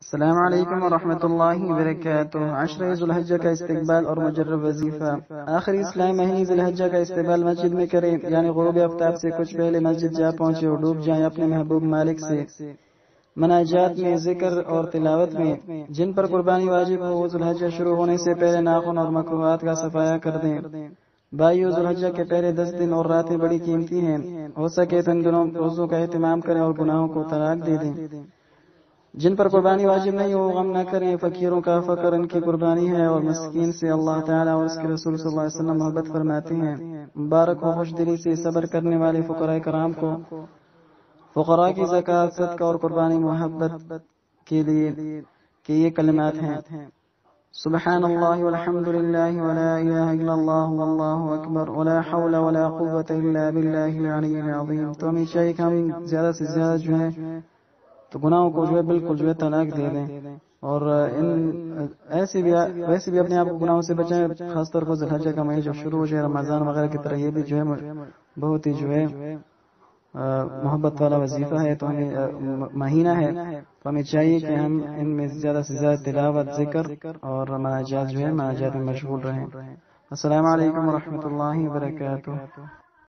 السلام علیکم ورحمۃ اللہ وبرکاتہ۔ عشرہ ذو الحجہ کا استقبال اور مجرب وظیفہ۔ آخری اسلامی مہینے ذو الحجہ کا استقبال مسجد میں کریں، یعنی غروب آفتاب سے کچھ پہلے مسجد جا پہنچے اور ڈوب جائیں اپنے محبوب مالک سے مناجات میں، ذکر اور تلاوت میں۔ جن پر قربانی واجب ہو وہ ذو الحجہ شروع ہونے سے پہلے ناخن اور مکروہات کا صفایا کر دیں۔ بھائیو، ذو الحجہ کے پہلے 10 دن اور راتیں بڑی قیمتی ہیں، ہو سکے تو ان دنوں روزوں کا اہتمام کریں اور گناہوں کو طلاق دے دیں۔ جن پر قربانی واجب نہیں ہو غم نہ کریں، فقیروں کا فقر ان کی قربانی ہے، اور مسکین سے اللہ تعالیٰ اور اس کے رسول صلی اللہ علیہ وسلم محبت فرماتے ہیں۔ مبارک ہو خوش دلی سے صبر کرنے والے فقراء کرام کو۔ فقراء کی زکوٰۃ، صدقہ اور قربانی محبت کے لیے کہ یہ کلمات ہیں: سبحان اللہ والحمد للہ ولا الہ الا اللہ واللہ اکبر ولا حول ولا قوة الا باللہ العلی العظیم۔ تو ہمیں چاہیے کہ ہم زیادہ سے زیادہ جو ہے تو گناہوں کو جو ہے بالکل جو ہے طلاق دے دیں، اور ویسے بھی اپنے آپ کو گناہوں سے بچائیں، خاص طور پر ذو الحجہ کا مہینہ جب شروع ہو جائے، رمضان وغیرہ کی طرح یہ بھی جو ہے بہت ہی جو ہے محبت والا وظیفہ ہے، تو ہمیں مہینہ ہے، تو ہمیں چاہیے کہ ہم ان میں زیادہ سے زیادہ تلاوت، ذکر اور مناجات جو ہے مناجات میں مشغول رہیں۔ السلام علیکم ورحمۃ اللہ وبرکاتہ۔